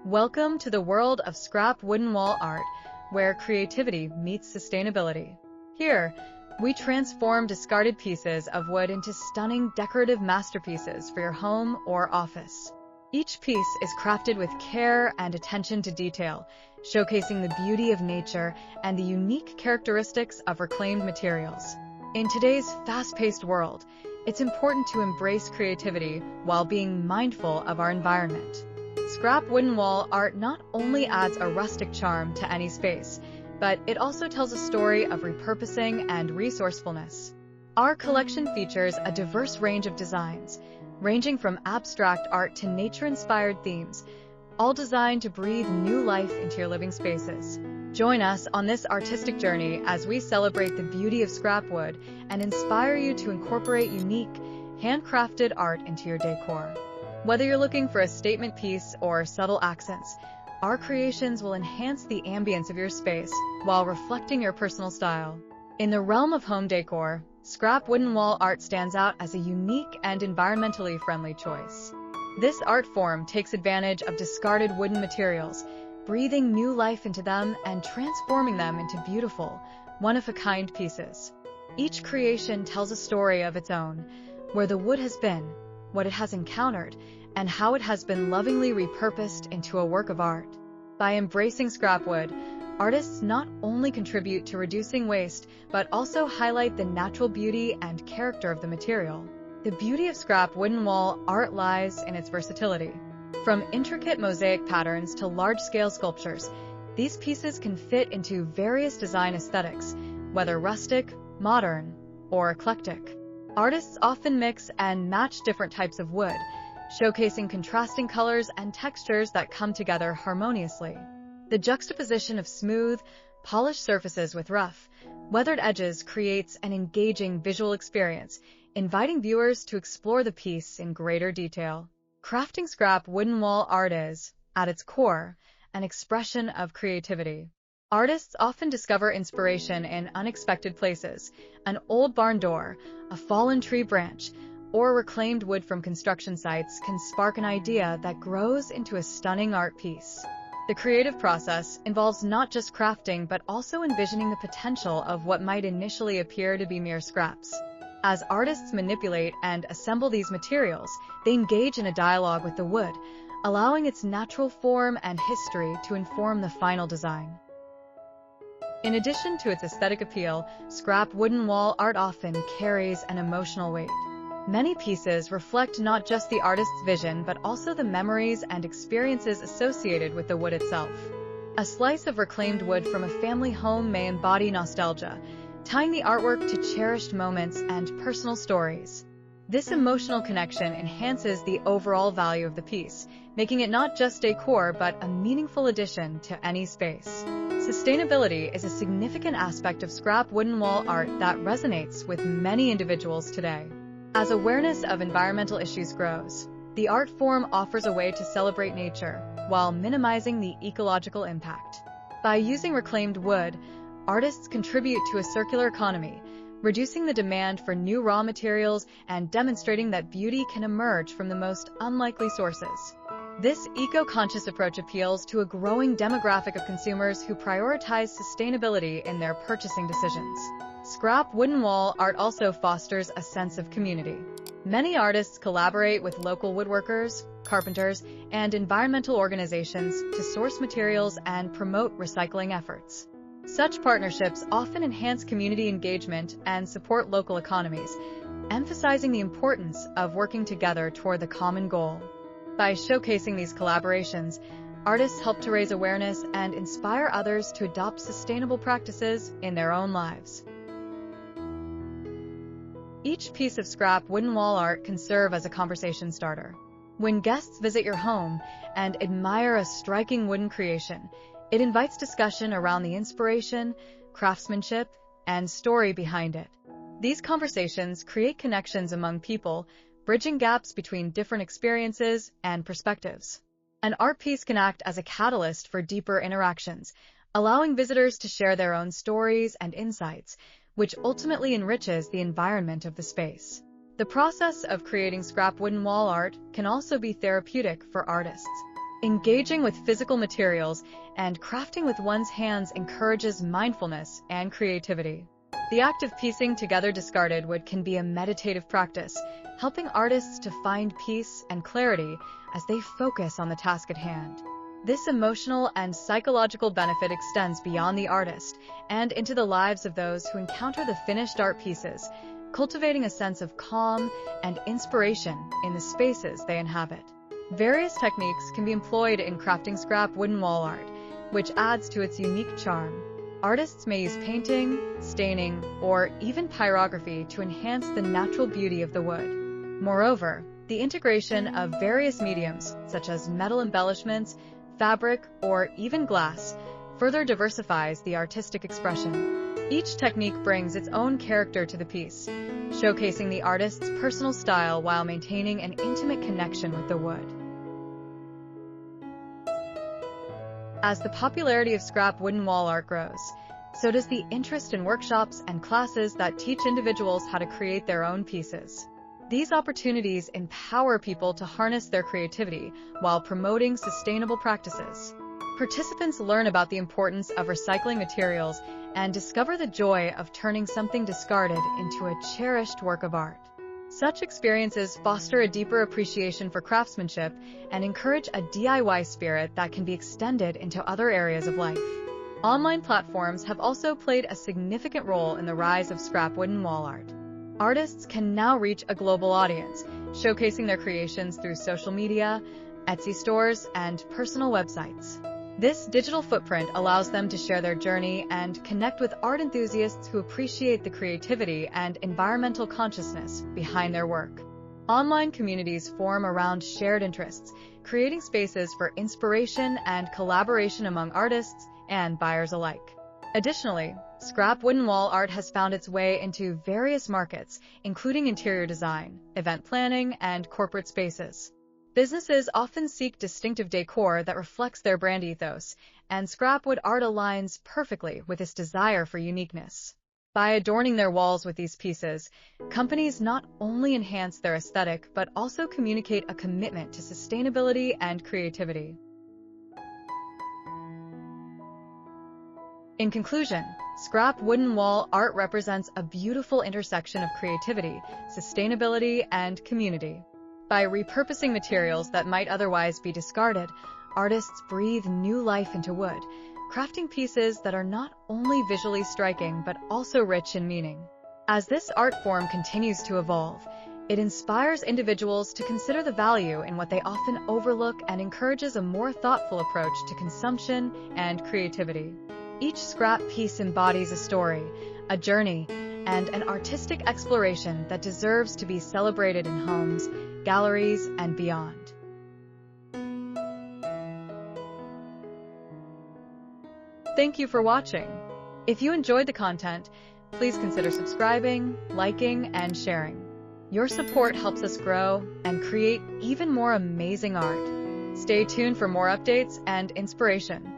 Welcome to the world of scrap wooden wall art, where creativity meets sustainability. Here, we transform discarded pieces of wood into stunning decorative masterpieces for your home or office. Each piece is crafted with care and attention to detail, showcasing the beauty of nature and the unique characteristics of reclaimed materials. In today's fast-paced world, it's important to embrace creativity while being mindful of our environment. Scrap wooden wall art not only adds a rustic charm to any space, but it also tells a story of repurposing and resourcefulness. Our collection features a diverse range of designs, ranging from abstract art to nature-inspired themes, all designed to breathe new life into your living spaces. Join us on this artistic journey as we celebrate the beauty of scrap wood and inspire you to incorporate unique, handcrafted art into your decor. Whether you're looking for a statement piece or subtle accents, our creations will enhance the ambience of your space while reflecting your personal style. In the realm of home decor, scrap wooden wall art stands out as a unique and environmentally friendly choice. This art form takes advantage of discarded wooden materials, breathing new life into them and transforming them into beautiful, one-of-a-kind pieces. Each creation tells a story of its own, where the wood has been, what it has encountered, and how it has been lovingly repurposed into a work of art. By embracing scrap wood, artists not only contribute to reducing waste, but also highlight the natural beauty and character of the material. The beauty of scrap wooden wall art lies in its versatility. From intricate mosaic patterns to large-scale sculptures, these pieces can fit into various design aesthetics, whether rustic, modern, or eclectic. Artists often mix and match different types of wood, showcasing contrasting colors and textures that come together harmoniously. The juxtaposition of smooth, polished surfaces with rough, weathered edges creates an engaging visual experience, inviting viewers to explore the piece in greater detail. Crafting scrap wooden wall art is, at its core, an expression of creativity. Artists often discover inspiration in unexpected places. An old barn door, a fallen tree branch, or reclaimed wood from construction sites can spark an idea that grows into a stunning art piece. The creative process involves not just crafting but also envisioning the potential of what might initially appear to be mere scraps. As artists manipulate and assemble these materials, they engage in a dialogue with the wood, allowing its natural form and history to inform the final design. In addition to its aesthetic appeal, scrap wooden wall art often carries an emotional weight. Many pieces reflect not just the artist's vision but also the memories and experiences associated with the wood itself. A slice of reclaimed wood from a family home may embody nostalgia, tying the artwork to cherished moments and personal stories. This emotional connection enhances the overall value of the piece, making it not just decor but a meaningful addition to any space. Sustainability is a significant aspect of scrap wooden wall art that resonates with many individuals today. As awareness of environmental issues grows, the art form offers a way to celebrate nature while minimizing the ecological impact. By using reclaimed wood, artists contribute to a circular economy, reducing the demand for new raw materials and demonstrating that beauty can emerge from the most unlikely sources. This eco-conscious approach appeals to a growing demographic of consumers who prioritize sustainability in their purchasing decisions. Scrap wooden wall art also fosters a sense of community. Many artists collaborate with local woodworkers, carpenters, and environmental organizations to source materials and promote recycling efforts. Such partnerships often enhance community engagement and support local economies, emphasizing the importance of working together toward the common goal. By showcasing these collaborations, artists help to raise awareness and inspire others to adopt sustainable practices in their own lives. Each piece of scrap wooden wall art can serve as a conversation starter. When guests visit your home and admire a striking wooden creation, it invites discussion around the inspiration, craftsmanship, and story behind it. These conversations create connections among people, bridging gaps between different experiences and perspectives. An art piece can act as a catalyst for deeper interactions, allowing visitors to share their own stories and insights, which ultimately enriches the environment of the space. The process of creating scrap wooden wall art can also be therapeutic for artists. Engaging with physical materials and crafting with one's hands encourages mindfulness and creativity. The act of piecing together discarded wood can be a meditative practice, helping artists to find peace and clarity as they focus on the task at hand. This emotional and psychological benefit extends beyond the artist and into the lives of those who encounter the finished art pieces, cultivating a sense of calm and inspiration in the spaces they inhabit. Various techniques can be employed in crafting scrap wooden wall art, which adds to its unique charm. Artists may use painting, staining, or even pyrography to enhance the natural beauty of the wood. Moreover, the integration of various mediums, such as metal embellishments, fabric, or even glass, further diversifies the artistic expression. Each technique brings its own character to the piece, showcasing the artist's personal style while maintaining an intimate connection with the wood. As the popularity of scrap wooden wall art grows, so does the interest in workshops and classes that teach individuals how to create their own pieces. These opportunities empower people to harness their creativity while promoting sustainable practices. Participants learn about the importance of recycling materials and discover the joy of turning something discarded into a cherished work of art. Such experiences foster a deeper appreciation for craftsmanship and encourage a DIY spirit that can be extended into other areas of life. Online platforms have also played a significant role in the rise of scrap wooden wall art. Artists can now reach a global audience, showcasing their creations through social media, Etsy stores, and personal websites. This digital footprint allows them to share their journey and connect with art enthusiasts who appreciate the creativity and environmental consciousness behind their work. Online communities form around shared interests, creating spaces for inspiration and collaboration among artists and buyers alike. Additionally, scrap wooden wall art has found its way into various markets, including interior design, event planning, and corporate spaces. Businesses often seek distinctive decor that reflects their brand ethos, and scrap wood art aligns perfectly with this desire for uniqueness. By adorning their walls with these pieces, companies not only enhance their aesthetic but also communicate a commitment to sustainability and creativity. In conclusion, scrap wooden wall art represents a beautiful intersection of creativity, sustainability, and community. By repurposing materials that might otherwise be discarded, artists breathe new life into wood, crafting pieces that are not only visually striking but also rich in meaning. As this art form continues to evolve, it inspires individuals to consider the value in what they often overlook and encourages a more thoughtful approach to consumption and creativity. Each scrap piece embodies a story, a journey, and an artistic exploration that deserves to be celebrated in homes, galleries, and beyond. Thank you for watching. If you enjoyed the content, please consider subscribing, liking, and sharing. Your support helps us grow and create even more amazing art. Stay tuned for more updates and inspiration.